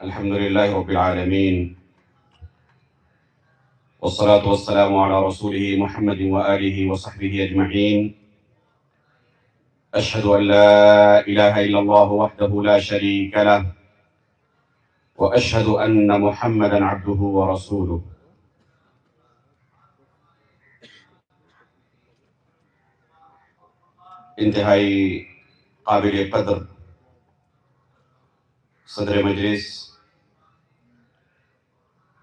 الحمد لله رب العالمين، والصلاة والسلام على رسوله محمد وآله وصحبه أجمعين. أشهد أن لا إله إلا الله وحده لا شريك له، وأشهد أن محمدا عبده ورسوله. انتہائی قابل قدر صدر مجلس،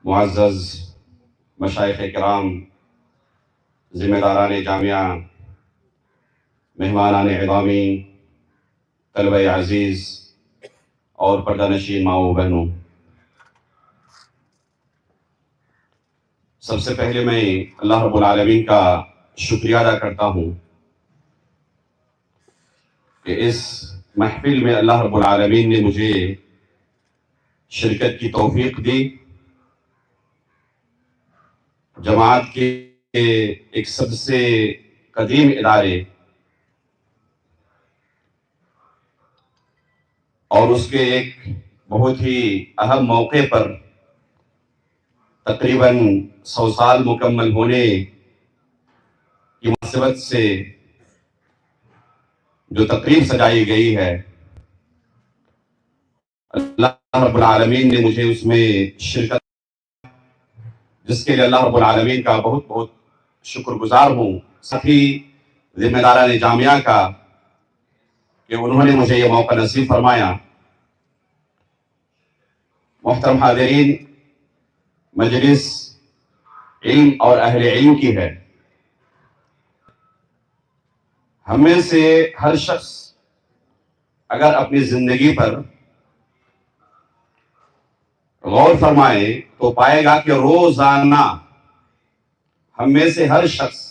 معزز مشائخ کرام، ذمہ داران جامعہ، مہمانان عظامی، طلبہ عزیز اور پردہ نشین ماؤں و بہنوں، سب سے پہلے میں اللہ رب العالمین کا شکریہ ادا کرتا ہوں کہ اس محفل میں اللہ رب العالمین نے مجھے شرکت کی توفیق دی. جماعت کے ایک سب سے قدیم ادارے اور اس کے ایک بہت ہی اہم موقع پر تقریباً 100 سال مکمل ہونے کی مناسبت سے جو تقریب سجائی گئی ہے، اللہ رب العالمین نے مجھے اس میں شرکت، جس کے لیے اللہ رب العالمین کا بہت بہت شکر گزار ہوں. ساتھ ہی ذمہ داران جامعہ کا کہ انہوں نے مجھے یہ موقع نصیب فرمایا. محترم حاضرین، مجلس علم اور اہل علم کی ہے. ہم میں سے ہر شخص اگر اپنی زندگی پر غور فرمائے تو پائے گا کہ روزانہ ہم میں سے ہر شخص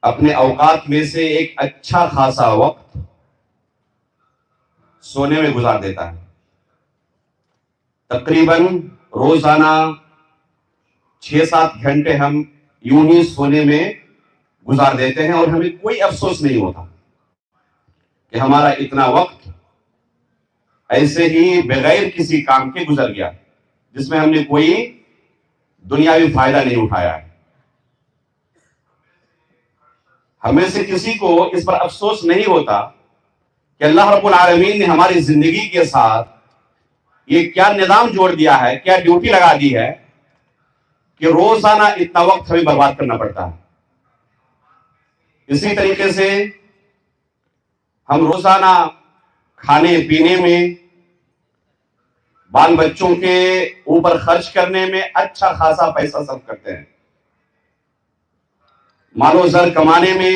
اپنے اوقات میں سے ایک اچھا خاصا وقت سونے میں گزار دیتا ہے. تقریباً روزانہ 6-7 گھنٹے ہم یوں ہی سونے میں گزار دیتے ہیں اور ہمیں کوئی افسوس نہیں ہوتا کہ ہمارا اتنا وقت ایسے ہی بغیر کسی کام کے گزر گیا جس میں ہم نے کوئی دنیاوی فائدہ نہیں اٹھایا ہے. ہمیں سے کسی کو اس پر افسوس نہیں ہوتا کہ اللہ رب العالمین نے ہماری زندگی کے ساتھ یہ کیا نظام جوڑ دیا ہے، کیا ڈیوٹی لگا دی ہے کہ روزانہ اتنا وقت ہمیں برباد کرنا پڑتا ہے. اسی طریقے سے ہم روزانہ کھانے پینے میں، بال بچوں کے اوپر خرچ کرنے میں اچھا خاصا پیسہ صرف کرتے ہیں، مال و زر کمانے میں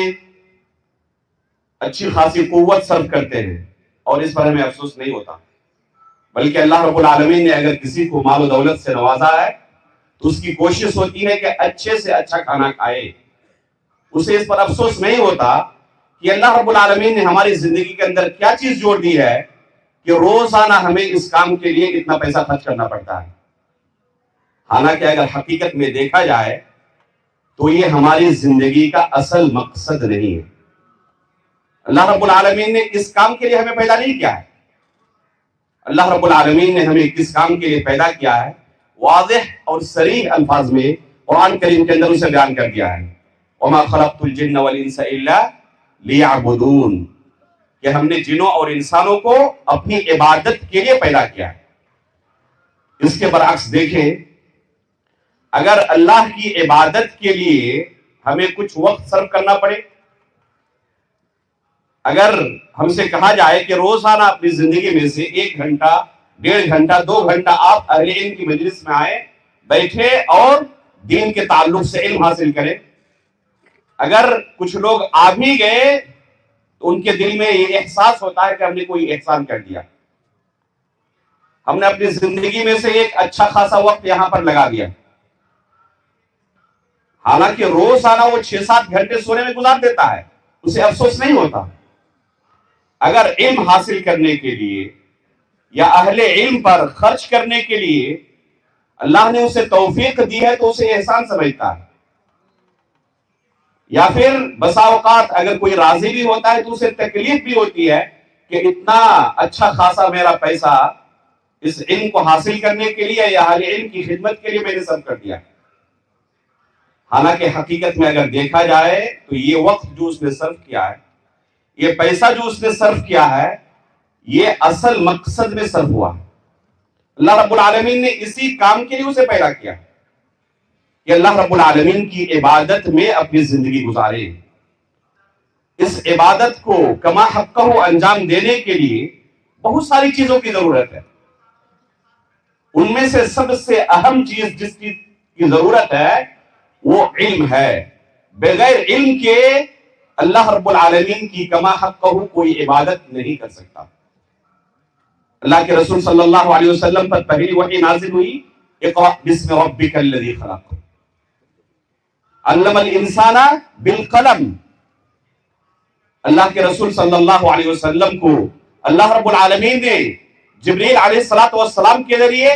اچھی خاصی قوت صرف کرتے ہیں، اور اس پر ہمیں افسوس نہیں ہوتا. بلکہ اللہ رب العالمین نے اگر کسی کو مال و دولت سے نوازا ہے تو اس کی کوشش ہوتی ہے کہ اچھے سے اچھا کھانا کھائے. اسے اس پر افسوس نہیں ہوتا کہ اللہ رب العالمین نے ہماری زندگی کے اندر کیا چیز جوڑ دی ہے کہ روزانہ ہمیں اس کام کے لیے اتنا پیسہ خرچ کرنا پڑتا ہے. حالانکہ اگر حقیقت میں دیکھا جائے تو یہ ہماری زندگی کا اصل مقصد نہیں ہے. اللہ رب العالمین نے اس کام کے لیے ہمیں پیدا نہیں کیا ہے. اللہ رب العالمین نے ہمیں کس کام کے لیے پیدا کیا ہے واضح اور صریح الفاظ میں قرآن کریم کے اندر اسے بیان کر دیا ہے. وَمَا خَلَقْتُ الْجِنَّ وَالْإِنسَ إِلَّا لِيَعْبُدُونَ، کہ ہم نے جنوں اور انسانوں کو اپنی عبادت کے لیے پیدا کیا ہے. اس کے برعکس دیکھیں، اگر اللہ کی عبادت کے لیے ہمیں کچھ وقت صرف کرنا پڑے، اگر ہم سے کہا جائے کہ روزانہ اپنی زندگی میں سے 1 گھنٹہ، 1.5 گھنٹہ، 2 گھنٹہ آپ اہل علم کی مجلس میں آئے، بیٹھے اور دین کے تعلق سے علم حاصل کریں. اگر کچھ لوگ آ بھی گئے تو ان کے دل میں یہ احساس ہوتا ہے کہ ہم نے کوئی احسان کر دیا، ہم نے اپنی زندگی میں سے ایک اچھا خاصا وقت یہاں پر لگا دیا. حالانکہ روزانہ وہ 6-7 گھنٹے سونے میں گزار دیتا ہے، اسے افسوس نہیں ہوتا. اگر علم حاصل کرنے کے لیے یا اہل علم پر خرچ کرنے کے لیے اللہ نے اسے توفیق دی ہے تو اسے احسان سمجھتا ہے. یا پھر بسا اوقات اگر کوئی راضی بھی ہوتا ہے تو اسے تکلیف بھی ہوتی ہے کہ اتنا اچھا خاصا میرا پیسہ اس علم کو حاصل کرنے کے لیے یا اہل علم کی خدمت کے لیے میں نے صرف کر دیا. حالانکہ حقیقت میں اگر دیکھا جائے تو یہ وقت جو اس نے صرف کیا ہے، یہ پیسہ جو اس نے صرف کیا ہے، یہ اصل مقصد میں صرف ہوا. اللہ رب العالمین نے اسی کام کے لیے اسے پیدا کیا کہ اللہ رب العالمین کی عبادت میں اپنی زندگی گزارے. اس عبادت کو کما حقہ انجام دینے کے لیے بہت ساری چیزوں کی ضرورت ہے. ان میں سے سب سے اہم چیز جس کی ضرورت ہے وہ علم ہے. بغیر علم کے اللہ رب العالمین کی کما حقہ کوئی عبادت نہیں کر سکتا. اللہ کے رسول صلی اللہ علیہ وسلم پر پہلی وحی نازل ہوئی اقرأ بسم ربک الذی خلق علم الانسان بالقلم. اللہ کے رسول صلی اللہ علیہ وسلم کو اللہ رب العالمین نے جبریل علیہ السلام کے ذریعے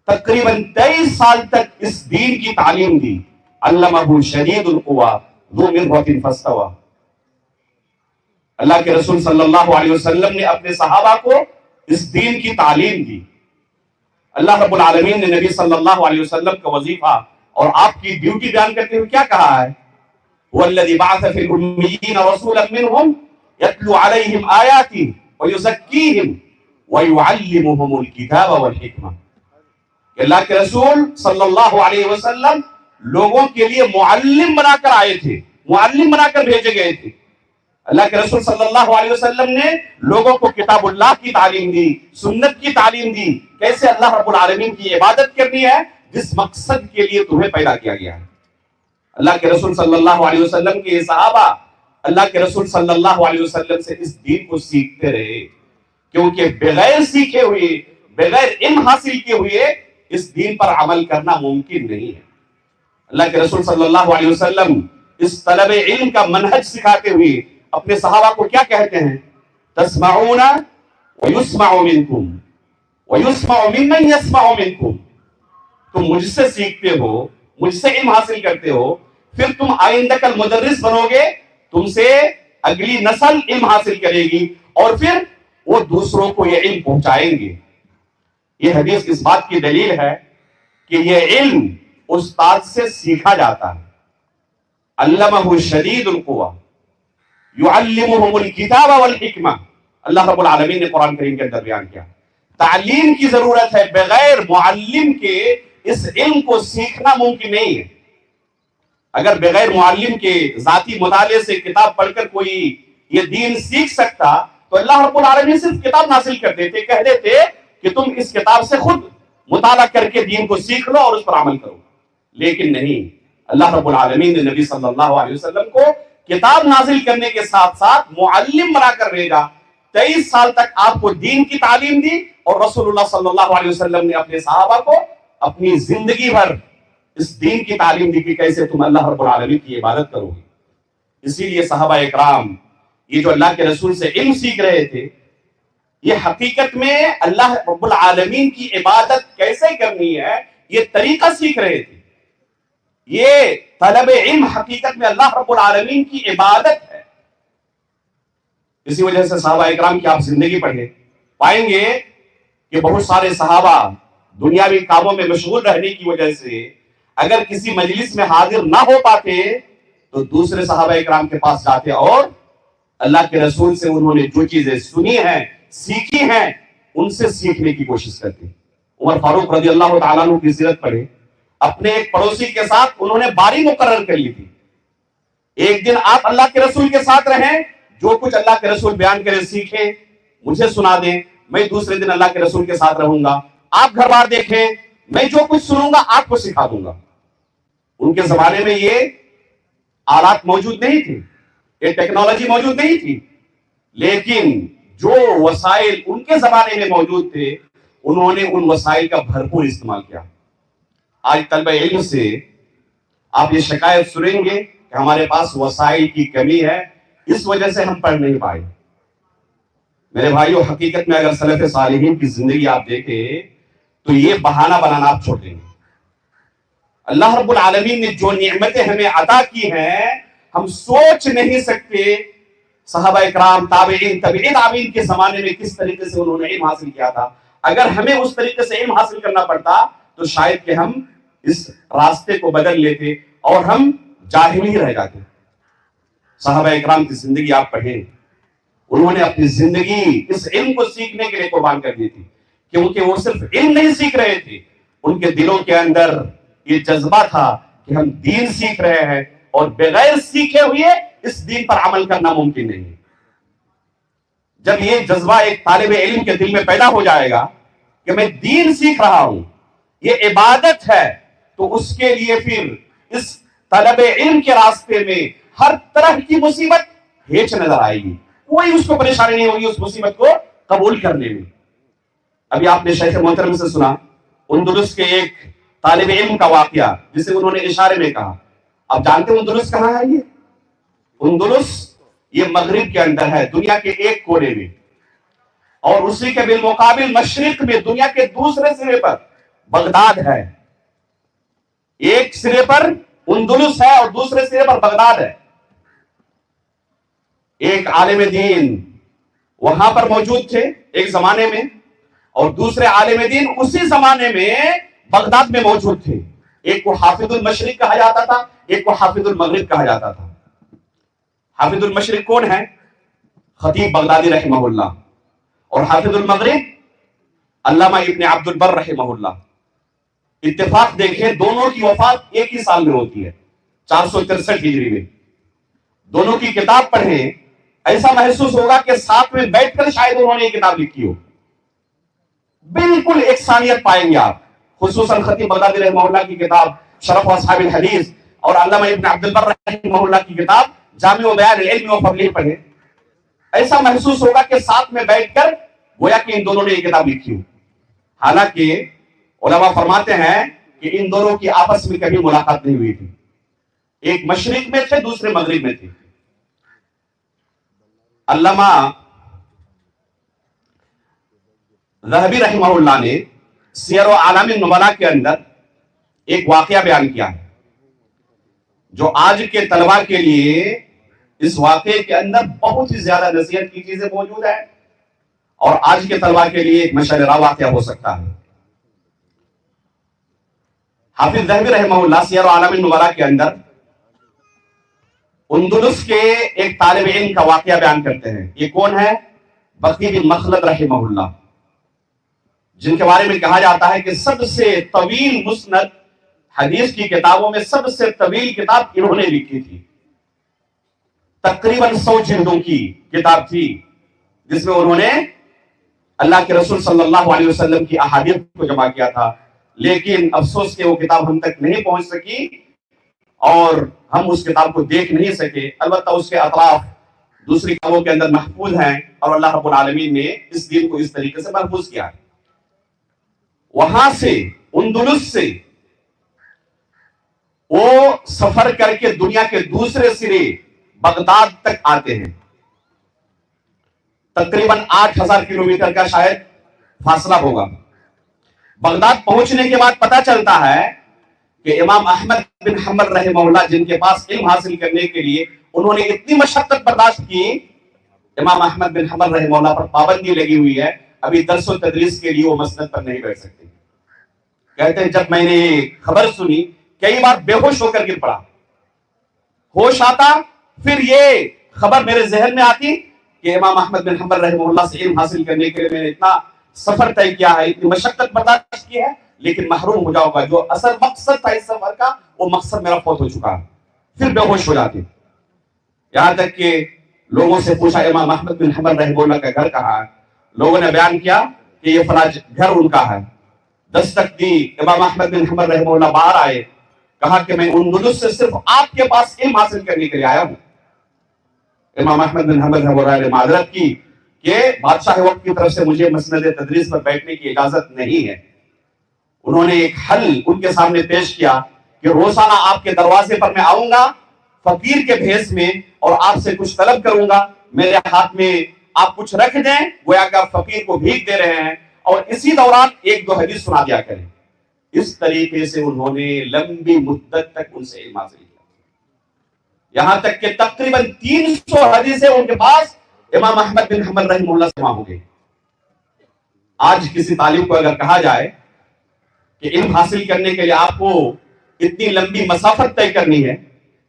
تقریباً 23 سال تک اس دین کی تعلیم دی. علمہ شدید القویٰ ذو مرۃ فاستویٰ. اللہ کے رسول صلی اللہ علیہ وسلم نے اپنے صحابہ کو اس دین کی تعلیم دی. اللہ رب العالمین نے نبی صلی اللہ علیہ وسلم کا وظیفہ اور آپ کی ڈیوٹی بیان کرتے ہوئے کیا کہا ہے؟ وَالَّذِي بَعَثَ فِي الْأُمِّيِّينَ رَسُولًا مِّنْهُمْ يَتْلُو عَلَيْهِمْ آيَاتِهِ وَيُزَكِّيهِمْ وَيُعَلِّمُهُمُ الْكِتَابَ وَالْحِكْمَةَ. اللہ کے رسول صلی اللہ علیہ وسلم لوگوں کے لیے معلم بنا کر آئے تھے، معلم بنا کر بھیجے گئے تھے. اللہ کے رسول صلی اللہ علیہ وسلم نے لوگوں کو کتاب اللہ کی تعلیم دی، سنت کی تعلیم دی، کیسے اللہ رب العالمین کی عبادت کرنی ہے جس مقصد کے لیے تمہیں پیدا کیا گیا ہے. اللہ کے رسول صلی اللہ علیہ وسلم کے صحابہ اللہ کے رسول صلی اللہ علیہ وسلم سے اس دین کو سیکھتے رہے، کیونکہ بغیر سیکھے ہوئے، بغیر علم حاصل کیے ہوئے اس دین پر عمل کرنا ممکن نہیں ہے. اللہ کے رسول صلی اللہ علیہ وسلم اس طلب علم کا منہج سکھاتے ہوئے اپنے صحابہ کو کیا کہتے ہیں؟ تسمعون ویسمع منکم ویسمع ممن یسمع منکم. تم مجھ سے سیکھتے ہو، مجھ سے علم حاصل کرتے ہو، پھر تم آئندہ کل مدرس بنو گے، تم سے اگلی نسل علم حاصل کرے گی اور پھر وہ دوسروں کو یہ علم پہنچائیں گے. یہ حدیث اس بات کی دلیل ہے کہ یہ علم استاد سے سیکھا جاتا ہے. علمہ شدید القویٰ یعلمہم الکتاب والحکمہ. اللہ رب العالمین نے قرآن کریم کے اندر بیان کیا تعلیم کی ضرورت ہے. بغیر معلم کے اس علم کو سیکھنا ممکن نہیں ہے. اگر بغیر معلم کے ذاتی مطالعے سے کتاب پڑھ کر کوئی یہ دین سیکھ سکتا تو اللہ رب العالمین صرف کتاب نازل کر دیتے، کہہ دیتے کہ تم اس کتاب سے خود مطالعہ کر کے دین کو سیکھ لو اور اس پر عمل کرو. لیکن نہیں، اللہ رب العالمین نے نبی صلی اللہ علیہ وسلم کو کتاب نازل کرنے کے ساتھ ساتھ معلم بنا کر بھیجا. 23 سال تک آپ کو دین کی تعلیم دی اور رسول اللہ صلی اللہ علیہ وسلم نے اپنے صحابہ کو اپنی زندگی بھر اس دین کی تعلیم دی کہ کیسے تم اللہ رب العالمین کی عبادت کرو گے. اسی لیے صحابہ اکرام یہ جو اللہ کے رسول سے علم سیکھ رہے تھے، یہ حقیقت میں اللہ رب العالمین کی عبادت کیسے کرنی ہے یہ طریقہ سیکھ رہے تھے. یہ طلب علم حقیقت میں اللہ رب العالمین کی عبادت ہے. اسی وجہ سے صحابہ اکرام کی آپ زندگی پڑھیں، پائیں گے کہ بہت سارے صحابہ دنیاوی کاموں میں مشغول رہنے کی وجہ سے اگر کسی مجلس میں حاضر نہ ہو پاتے تو دوسرے صحابہ اکرام کے پاس جاتے اور اللہ کے رسول سے انہوں نے جو چیزیں سنی ہیں، سیکھی ہیں، ان سے سیکھنے کی کوشش کرتے. عمر فاروق رضی اللہ تعالیٰ عنہ کی سیرت پڑھے. اپنے ایک پڑوسی کے ساتھ انہوں نے باری مقرر کر لی تھی. ایک دن آپ اللہ کے رسول کے ساتھ رہیں، جو کچھ اللہ کے رسول بیان کرے سیکھیں، مجھے سنا دیں. میں دوسرے دن اللہ کے رسول کے ساتھ رہوں گا، آپ گھر بار دیکھیں، میں جو کچھ سنوں گا آپ کو سکھا دوں گا. ان کے زمانے میں یہ آلات موجود نہیں تھی، یہ ٹیکنالوجی موجود نہیں تھی، لیکن جو وسائل ان کے زمانے میں موجود تھے انہوں نے ان وسائل کا بھرپور استعمال کیا. آج طلبہ علم سے آپ یہ شکایت سنیں گے کہ ہمارے پاس وسائل کی کمی ہے، اس وجہ سے ہم پڑھ نہیں پائے. میرے بھائیو، حقیقت میں اگر سلف صالحین کی زندگی آپ دیکھیں تو یہ بہانہ بنانا آپ چھوڑ دیں گے. اللہ رب العالمین نے جو نعمتیں ہمیں عطا کی ہیں ہم سوچ نہیں سکتے. صحابہ اکرام، تابعین، تابعین تابعین کے زمانے میں کس طریقے سے انہوں نے علم حاصل کیا تھا. اگر ہمیں اس طریقے سے علم حاصل کرنا پڑتا تو شاید کہ ہم اس راستے کو بدل لیتے اور ہم جاہل ہی رہ جاتے. صحابہ اکرام کی زندگی آپ پڑھیں، انہوں نے اپنی زندگی اس علم کو سیکھنے کے لیے قربان کر دی تھی، کیونکہ وہ صرف علم نہیں سیکھ رہے تھے، ان کے دلوں کے اندر یہ جذبہ تھا کہ ہم دین سیکھ رہے ہیں اور بغیر سیکھے ہوئے اس دین پر عمل کرنا ممکن نہیں. جب یہ جذبہ ایک طالب علم کے دل میں پیدا ہو جائے گا کہ میں دین سیکھ رہا ہوں، یہ عبادت ہے، تو اس کے لیے پھر اس طلب علم کے راستے میں ہر طرح کی مصیبت ہیچ نظر آئے گی، کوئی اس کو پریشانی نہیں ہوگی اس مصیبت کو قبول کرنے میں. ابھی آپ نے شیخ محترم سے سنا اندلس کے ایک طالب علم کا واقعہ جسے انہوں نے اشارے میں کہا. آپ جانتے ہیں اندلس کہاں ہے؟ یہ اندلس یہ مغرب کے اندر ہے، دنیا کے ایک کونے میں، اور اسی کے بالمقابل مشرق میں دنیا کے دوسرے سرے پر بغداد ہے. ایک سرے پر اندلس ہے اور دوسرے سرے پر بغداد ہے. ایک عالم دین وہاں پر موجود تھے ایک زمانے میں، اور دوسرے عالم دین اسی زمانے میں بغداد میں موجود تھے. ایک کو حافظ المشرق کہا جاتا تھا، ایک کو حافظ المغرب کہا جاتا تھا. حافظ المشرق کون ہے؟ خطیب بغدادی رحمہ اللہ. اور حافظ المغرب علامہ ابن عبد البر رحمہ اللہ. اتفاق دیکھیں دونوں کی وفات ایک ہی سال میں ہوتی ہے، 463 ہجری میں. دونوں کی کتاب پڑھیں، ایسا محسوس ہوگا کہ ساتھ میں بیٹھ کر شاید انہوں نے یہ کتاب لکھی ہو. بالکل یکسانیت پائیں گے آپ، خصوصاً خطیب بغدادی رحمہ اللہ کی کتاب شرف اصحاب الحدیث اور علامہ ابن عبد البر رحمہ اللہ کی کتاب جامع بیان العلم و فضلہ پڑھیں، ایسا محسوس ہوگا کہ ساتھ میں بیٹھ کر گویا کہ ان دونوں نے یہ کتاب لکھی ہو. حالانکہ علماء فرماتے ہیں کہ ان دونوں کی آپس میں کبھی ملاقات نہیں ہوئی تھی. ایک مشرق میں تھے، دوسرے مغرب میں تھے. علامہ ذہبی رحمہ اللہ نے سیر و اعلام النبلاء کے اندر ایک واقعہ بیان کیا ہے جو آج کے طلباء کے لیے اس واقعے کے اندر بہت ہی زیادہ نصیحت کی چیزیں موجود ہیں اور آج کے طلباء کے لیے ایک مشعل راہ واقعہ ہو سکتا ہے. حافظ ذہبی رحمہ اللہ سیر و اعلام النبلاء کے اندر اندلس کے ایک طالب علم کا واقعہ بیان کرتے ہیں. یہ کون ہے؟ بقی بن مخلد رحمہ اللہ، جن کے بارے میں کہا جاتا ہے کہ سب سے طویل مسند حدیث کی کتابوں میں سب سے طویل کتاب انہوں نے لکھی تھی. تقریباً 100 جلدوں کی کتاب تھی جس میں انہوں نے اللہ کے رسول صلی اللہ علیہ وسلم کی احادیث کو جمع کیا تھا. لیکن افسوس کہ وہ کتاب ہم تک نہیں پہنچ سکی اور ہم اس کتاب کو دیکھ نہیں سکے. البتہ اس کے اطراف دوسری کتابوں کے اندر محفوظ ہیں اور اللہ رب العالمین نے اس دین کو اس طریقے سے محفوظ کیا. وہاں سے اندلس سے وہ سفر کر کے دنیا کے دوسرے سرے بغداد تک آتے ہیں. تقریباً 8000 کلومیٹر کا شاید فاصلہ ہوگا. بغداد پہنچنے کے بعد پتا چلتا ہے کہ امام احمد بن حنبل رحمہ اللہ جن کے پاس علم حاصل کرنے کے لیے انہوں نے اتنی مشقت برداشت کی، امام احمد بن حنبل رحمہ اللہ پر پابندی لگی ہوئی ہے، ابھی درس و تدریس کے لیے وہ مسند پر نہیں بیٹھ سکتے. کہتے ہیں جب میں نے خبر سنی کئی بار بے ہوش ہو کر گر پڑا. ہوش آتا پھر یہ خبر میرے ذہن میں آتی کہ امام احمد بن حنبل رحمہ اللہ سے علم حاصل کرنے کے لیے میں نے اتنا سفر طے کیا ہے، اتنی مشقت برداشت کی ہے، لیکن محروم ہو جاؤں گا. جو اصل مقصد تھا اس سفر کا وہ مقصد میرا فوت ہو چکا ہے. پھر بے ہوش ہو جاتے. یہاں تک کہ لوگوں سے پوچھا امام احمد بن حنبل رحمہ اللہ کا گھر کہاں ہے؟ لوگوں نے بیان کیا کہ یہ فلاں گھر ان کا ہے. دستک دی، امام احمد بن حنبل رحمہ اللہ باہر آئے، کہا کہ میں اندلس سے صرف آپ کے پاس علم حاصل کرنے کے لیے آیا ہوں. امام احمد بن حنبل رحمہ اللہ نے معذرت کی کہ بادشاہ وقت کی طرف سے مجھے مسند تدریس پر بیٹھنے کی اجازت نہیں ہے. انہوں نے ایک حل ان کے سامنے پیش کیا کہ روزانہ آپ کے دروازے پر میں آؤں گا فقیر کے بھیس میں اور آپ سے کچھ طلب کروں گا، میرے ہاتھ میں آپ کچھ رکھ دیں گویا کہ آپ فقیر کو بھیک دے رہے ہیں، اور اسی دوران ایک دو حدیث سنا دیا کریں. اس طریقے سے انہوں نے لمبی مدت تک ان سے علم حاصل کیا. یہاں تک کہ تقریباً 300 حدیثیں ان کے پاس امام احمد بن حنبل رحمہ اللہ سے ہو گئی. آج کسی طالب کو اگر کہا جائے کہ علم حاصل کرنے کے لیے آپ کو اتنی لمبی مسافت طے کرنی ہے،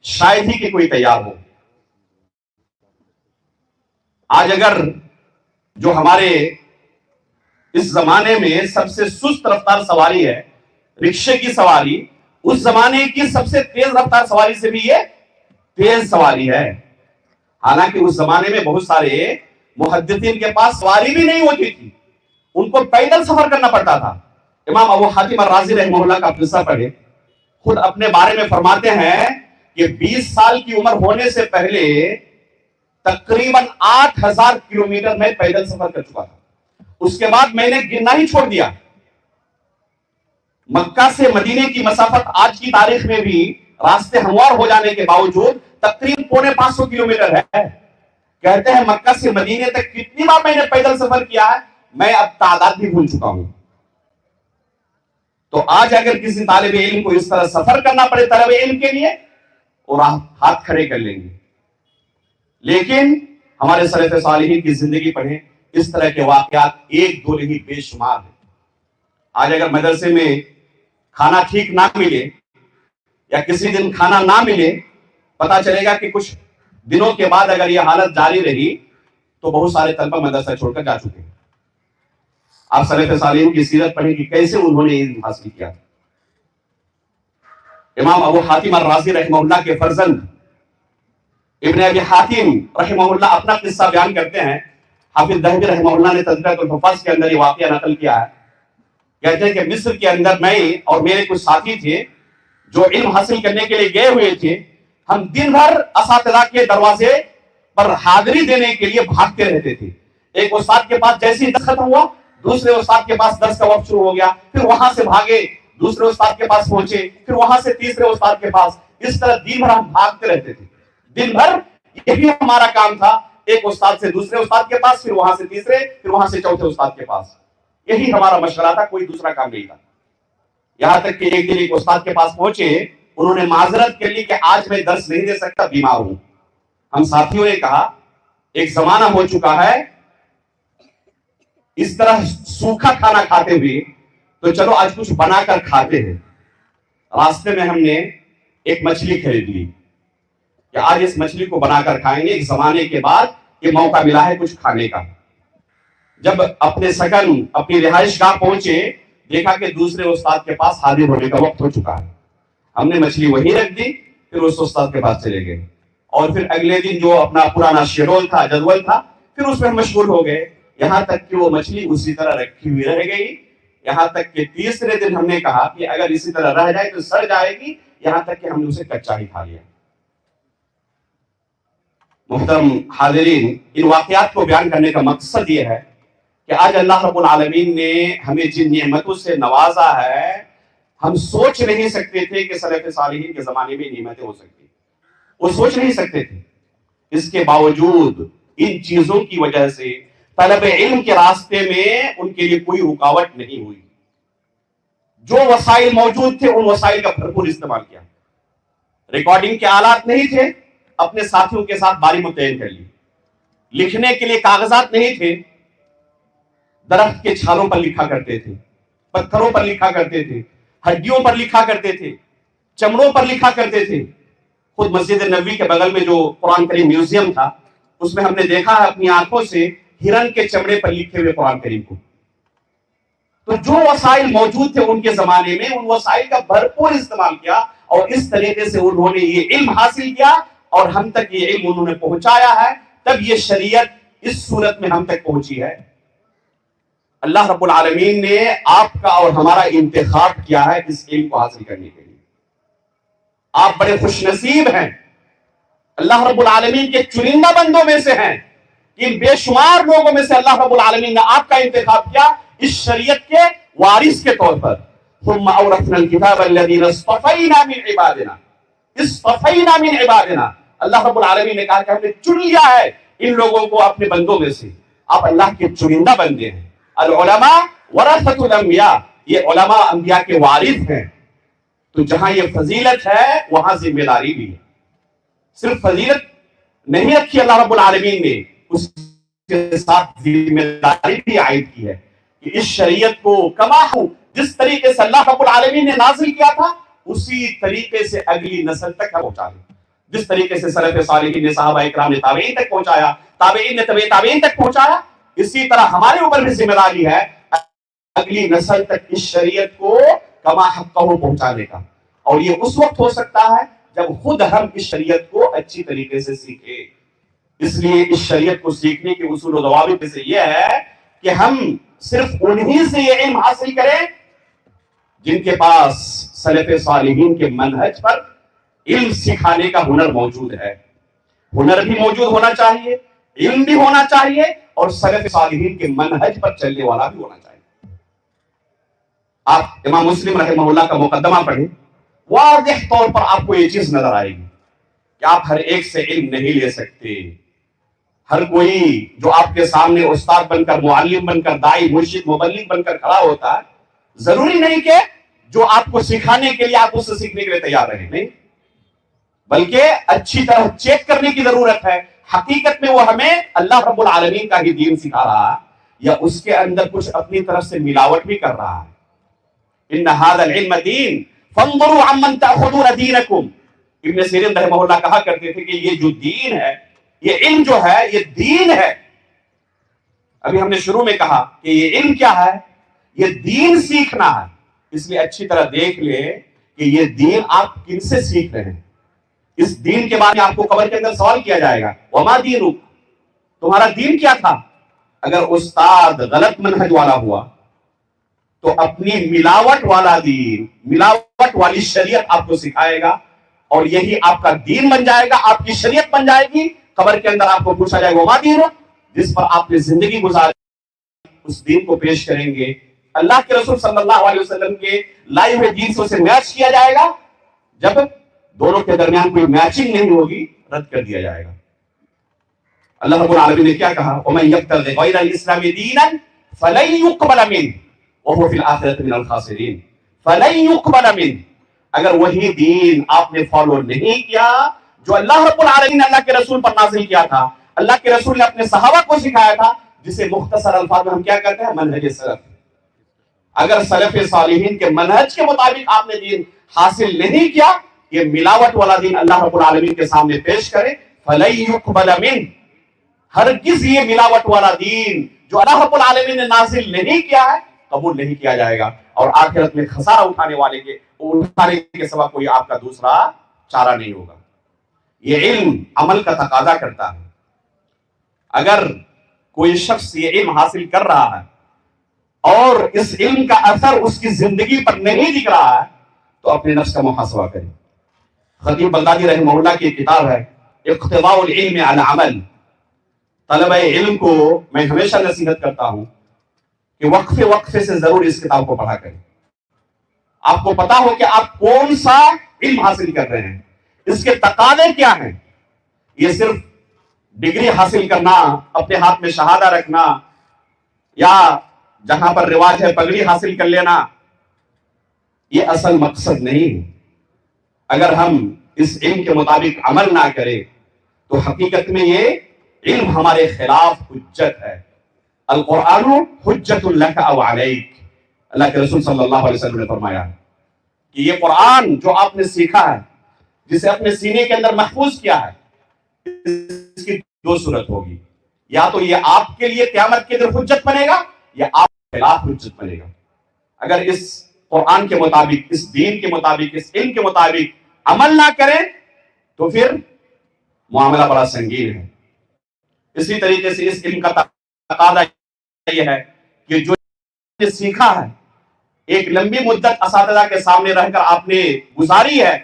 شاید ہی کہ کوئی تیار ہو. آج اگر جو ہمارے اس زمانے میں سب سے سست رفتار سواری ہے رکشے کی سواری، اس زمانے کی سب سے تیز رفتار سواری سے بھی یہ تیز سواری ہے. حالانکہ اس زمانے میں بہت سارے محدثین کے پاس سواری بھی نہیں ہوتی تھی، ان کو پیدل سفر کرنا پڑتا تھا. امام ابو حاتم الرازی رحمہ اللہ کا قصہ پڑھے، خود اپنے بارے میں فرماتے ہیں کہ 20 سال کی عمر ہونے سے پہلے تقریباً 8000 کلومیٹر میں پیدل سفر کر چکا تھا. اس کے بعد میں نے گرنا ہی چھوڑ دیا. مکہ سے مدینے کی مسافت آج کی تاریخ میں بھی راستے ہموار ہو جانے کے باوجود تقریباً 550 کلومیٹر ہے. کہتے ہیں مکہ سے مدینے تک کتنی بار میں نے پیدل سفر کیا ہے، میں اب تعداد بھی بھول چکا ہوں. تو آج اگر کسی طالب علم کو اس طرح سفر کرنا پڑے طلب علم کے لیے، اور ہاتھ کھڑے کر لیں گے. لیکن ہمارے سلف صالحین کی زندگی پڑھیں، اس طرح کے واقعات ایک دو نہیں بے شمار ہیں. آج اگر مدرسے میں کھانا ٹھیک نہ ملے یا کسی دن کھانا نہ ملے، پتا چلے گا کہ کچھ دنوں کے بعد اگر یہ حالت جاری رہی تو بہت سارے طلبہ مدرسہ چھوڑ کر جا چکے ہیں. آپ سلف صالحین کی سیرت پڑھیں کہ کیسے انہوں نے علم حاصل کیا. امام ابو حاتم الرازی رحمہ اللہ کے فرزند ابن ابی حاتم رحمہ اللہ اپنا قصہ بیان کرتے ہیں. حافظ ذہبی رحمہ اللہ نے تذکرۃ الحفاظ کے اندر یہ واقعہ نقل کیا ہے. کہتے ہیں کہ مصر کے اندر میں اور میرے کچھ ساتھی تھے جو علم حاصل کرنے کے لیے گئے ہوئے تھے. ہم دن بھر اساتذہ کے دروازے پر حاضری دینے کے لیے بھاگتے رہتے تھے. ایک استاد کے پاس جیسے ہی درس ختم ہوا، دوسرے استاد کے پاس درس کا وقت شروع ہو گیا، پھر وہاں سے بھاگے دوسرے استاد کے پاس پہنچے، پھر وہاں سے تیسرے استاد کے پاس. اس طرح دن بھر ہم بھاگتے رہتے تھے. دن بھر یہی ہمارا کام تھا، ایک استاد سے دوسرے استاد کے پاس، پھر وہاں سے تیسرے، پھر وہاں سے چوتھے استاد کے پاس. یہی ہمارا مشغلہ تھا، کوئی دوسرا کام نہیں تھا. یہاں تک کہ ایک دن ایک استاد کے پاس پہنچے، انہوں نے معذرت کر لی کہ آج میں درس نہیں دے سکتا، بیمار ہوں. ہم ساتھیوں نے کہا ایک زمانہ ہو چکا ہے اس طرح سوکھا کھانا کھاتے ہوئے، تو چلو آج کچھ بنا کر کھاتے ہیں. راستے میں ہم نے ایک مچھلی خرید لی کہ آج اس مچھلی کو بنا کر کھائیں گے. ایک زمانے کے بعد یہ موقع ملا ہے کچھ کھانے کا. جب اپنے سکن اپنی رہائش گاہ پہنچے، دیکھا کہ دوسرے استاد کے پاس حاضر ہونے کا وقت ہو چکا ہے. ہم نے مچھلی وہیں رکھ دی، پھر اس استاد کے پاس چلے گئے. اور پھر اگلے دن جو اپنا پرانا شیڈول تھا، جدول تھا، پھر اس میں مشغول ہو گئے. یہاں تک کہ وہ مچھلی اسی طرح رکھی ہوئی رہ گئی. یہاں تک کہ تیسرے دن ہم نے کہا کہ اگر اسی طرح رہ جائے تو سڑ جائے گی. یہاں تک کہ ہم نے اسے کچا ہی کھا لیا. محترم حاضرین، ان واقعات کو بیان کرنے کا مقصد یہ ہے کہ آج اللہ رب العالمین نے ہمیں جن نعمتوں سے نوازا ہے، ہم سوچ نہیں سکتے تھے کہ سلف صالحین کے زمانے میں نعمتیں ہو سکتی. وہ سوچ نہیں سکتے تھے. اس کے باوجود ان چیزوں کی وجہ سے طلب علم کے راستے میں ان کے لیے کوئی رکاوٹ نہیں ہوئی. جو وسائل موجود تھے ان وسائل کا بھرپور استعمال کیا. ریکارڈنگ کے آلات نہیں تھے، اپنے ساتھیوں کے ساتھ باری متعین کر لی. لکھنے کے لیے کاغذات نہیں تھے، درخت کے چھالوں پر لکھا کرتے تھے، پتھروں پر لکھا کرتے تھے، ہڈیوں پر لکھا کرتے تھے، چمڑوں پر لکھا کرتے تھے. خود مسجد نبوی کے بغل میں جو قرآن کریم میوزیم تھا، اس میں ہم نے دیکھا ہے اپنی آنکھوں سے ہرن کے چمڑے پر لکھے ہوئے قرآن کریم کو. تو جو وسائل موجود تھے ان کے زمانے میں، ان وسائل کا بھرپور استعمال کیا اور اس طریقے سے انہوں نے یہ علم حاصل کیا اور ہم تک یہ علم انہوں نے پہنچایا ہے. تب یہ شریعت اس صورت میں ہم تک پہنچی ہے. اللہ رب العالمین نے آپ کا اور ہمارا انتخاب کیا ہے اس علم کو حاصل کرنے کے لیے. آپ بڑے خوش نصیب ہیں، اللہ رب العالمین کے چنندہ بندوں میں سے ہیں. ان بے شمار لوگوں میں سے اللہ رب العالمین نے آپ کا انتخاب کیا اس شریعت کے وارث کے طور پر. ثم اورثنا الكتاب الذين اصطفينا من عبادنا. اصطفينا من عبادنا. اللہ رب العالمین نے کہا کہ ہم نے چن لیا ہے ان لوگوں کو اپنے بندوں میں سے. آپ اللہ کے چنندہ بندے ہیں. العلماء ورثۃ الانبیاء. یہ علماء انبیاء کے وارث ہیں. تو جہاں یہ فضیلت ہے وہاں ذمہ داری بھی ہے. صرف فضیلت نہیں رکھی اللہ رب العالمین نے، اس کے ساتھ ذمہ داری بھی عائد کی ہے کہ اس شریعت کو کما جس طریقے سے اللہ رب العالمین نے نازل کیا تھا اسی طریقے سے اگلی نسل تک پہنچا دیں. جس طریقے سے سلف صالحین نے، صحابہ اکرام نے تابعین تک پہنچایا، تابعین نے تبع تابعین تک پہنچایا، اسی طرح ہمارے اوپر بھی ذمہ داری ہے اگلی نسل تک اس شریعت کو کما حقہ پہنچانے کا. اور یہ اس وقت ہو سکتا ہے جب خود ہم اس شریعت کو اچھی طریقے سے سیکھیں. اس لیے اس شریعت کو سیکھنے کے اصول و ضوابط میں سے یہ ہے کہ ہم صرف انہی سے یہ علم حاصل کریں جن کے پاس سلف صالحین کے منہج پر علم سکھانے کا ہنر موجود ہے. ہنر بھی موجود ہونا چاہیے، علم بھی ہونا چاہیے، اور سلف صالحین کے منہج پر چلنے والا بھی ہونا چاہیے. آپ امام مسلم رحمہ اللہ کا مقدمہ پڑھیں، واضح طور پر آپ کو یہ چیز نظر آئے گی کہ آپ ہر ایک سے علم نہیں لے سکتے. ہر کوئی جو آپ کے سامنے استاد بن کر، معلم بن کر، داعی، مرشد، مبلغ بن کر کھڑا ہوتا ہے، ضروری نہیں کہ جو آپ کو سکھانے کے لیے آپ اس سے سیکھنے کے لیے تیار رہیں، نہیں، بلکہ اچھی طرح چیک کرنے کی ضرورت ہے حقیقت میں وہ ہمیں اللہ رب العالمین کا ہی دین سکھا رہا ہے یا اس کے اندر کچھ اپنی طرف سے ملاوٹ بھی کر رہا ہے. ان ھذا العلم دین فانظروا عمن تاخذون دینکم. ابن سیرین رحمہ اللہ کہا کرتے تھے کہ یہ جو دین ہے، یہ علم جو ہے یہ دین ہے. ابھی ہم نے شروع میں کہا کہ یہ علم کیا ہے؟ یہ دین سیکھنا ہے. اس لیے اچھی طرح دیکھ لے کہ یہ دین آپ کن سے سیکھ رہے ہیں. اس دین کے بارے میں آپ کو قبر کے اندر سوال کیا جائے گا، وما دینک، تمہارا دین کیا تھا؟ اگر استاد غلط منہج والا ہوا تو اپنی ملاوٹ والا دین، ملاوٹ والی شریعت آپ کو سکھائے گا اور یہی آپ کا دین بن جائے گا، آپ کی شریعت بن جائے گی. قبر کے اندر آپ کو پوچھا جائے گا وما دینک، جس پر آپ نے زندگی گزاری اس دین کو پیش کریں گے. اللہ کے رسول صلی اللہ علیہ وسلم کے لائے ہوئے دین سے اسے میچ کیا جائے گا. جب دونوں کے درمیان کوئی میچنگ نہیں ہوگی رد کر دیا جائے گا. اللہ رب العالمین نے کیا کہا؟ وَمَن يَبْتَغِ غَيْرَ الْإِسْلَامِ دِينًا فَلَن يُقْبَلَ مِنْهُ وَهُوَ فِي الْآخِرَةِ مِنَ الْخَاسِرِينَ. فَلَن يُقْبَلَ مِنْهُ، اگر وہی دین آپ نے فالو نہیں کیا جو اللہ رب العالمین نے اللہ کے رسول پر نازل کیا تھا، اللہ کے رسول نے اپنے صحابہ کو سکھایا تھا، جسے مختصر الفاظ میں ہم کیا کہتے ہیں؟ منہج سلف. اگر سلف صالحین کے منہج کے مطابق آپ نے دین حاصل نہیں کیا، یہ ملاوٹ والا دین اللہ رب العالمین کے سامنے پیش کرے، فَلَن يُقْبَلَ مِنْهُ، ہرگز یہ ملاوٹ والا دین جو اللہ رب العالمین نے نازل نہیں کیا ہے قبول نہیں کیا جائے گا، اور آخرت میں خسارہ اٹھانے کے سوا کوئی آپ کا دوسرا چارہ نہیں ہوگا. یہ علم عمل کا تقاضا کرتا ہے. اگر کوئی شخص یہ علم حاصل کر رہا ہے اور اس علم کا اثر اس کی زندگی پر نہیں دکھ رہا ہے تو اپنے نفس کا محاسبہ کریں. خطیب بغدادی رحمہ اللہ کی کتاب ہے اقتضاء العلم علی العمل. طلبہ علم کو میں ہمیشہ نصیحت کرتا ہوں کہ وقفے وقفے سے ضرور اس کتاب کو پڑھا کریں. آپ کو پتا ہو کہ آپ کون سا علم حاصل کر رہے ہیں، اس کے تقاضے کیا ہیں. یہ صرف ڈگری حاصل کرنا، اپنے ہاتھ میں شہادہ رکھنا، یا جہاں پر رواج ہے پگڑی حاصل کر لینا، یہ اصل مقصد نہیں. اگر ہم اس علم کے مطابق عمل نہ کریں تو حقیقت میں یہ علم ہمارے خلاف حجت ہے. القرآن حجت لک او علیک، اللہ کے رسول صلی اللہ علیہ وسلم نے فرمایا کہ یہ قرآن جو آپ نے سیکھا ہے، جسے اپنے سینے کے اندر محفوظ کیا ہے، اس کی دو صورت ہوگی. یا تو یہ آپ کے لیے قیامت کے دن حجت بنے گا یا آپ کے خلاف حجت بنے گا. اگر اس قرآن کے مطابق، اس دین کے مطابق، اس علم کے مطابق عمل نہ کریں تو پھر معاملہ بڑا سنگین ہے. اسی طریقے سے اس علم کا تقاضا یہ ہے کہ جو نے سیکھا ہے، ایک لمبی مدت اساتذہ کے سامنے رہ کر آپ نے گزاری ہے،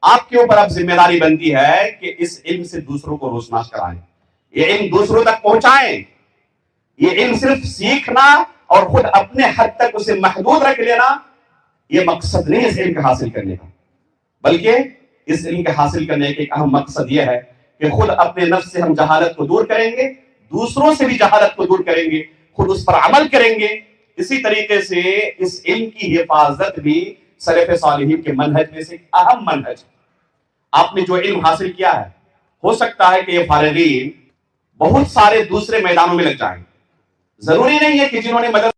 آپ کے اوپر اب ذمہ داری بنتی ہے کہ اس علم سے دوسروں کو روشناس کرائیں، یہ علم دوسروں تک پہنچائیں. یہ علم صرف سیکھنا اور خود اپنے حد تک اسے محدود رکھ لینا یہ مقصد نہیں اس علم کے حاصل کرنے کا، بلکہ اس علم کے حاصل کرنے کا ایک اہم مقصد یہ ہے کہ خود اپنے نفس سے ہم جہالت کو دور کریں گے، دوسروں سے بھی جہالت کو دور کریں گے، خود اس پر عمل کریں گے. اسی طریقے سے اس علم کی حفاظت بھی سلف صالحین کے منہج میں سے ایک اہم منہج. آپ نے جو علم حاصل کیا ہے ہو سکتا ہے کہ یہ فارغین بہت سارے دوسرے میدانوں میں لگ جائیں. ضروری نہیں ہے کہ جنہوں نے مدد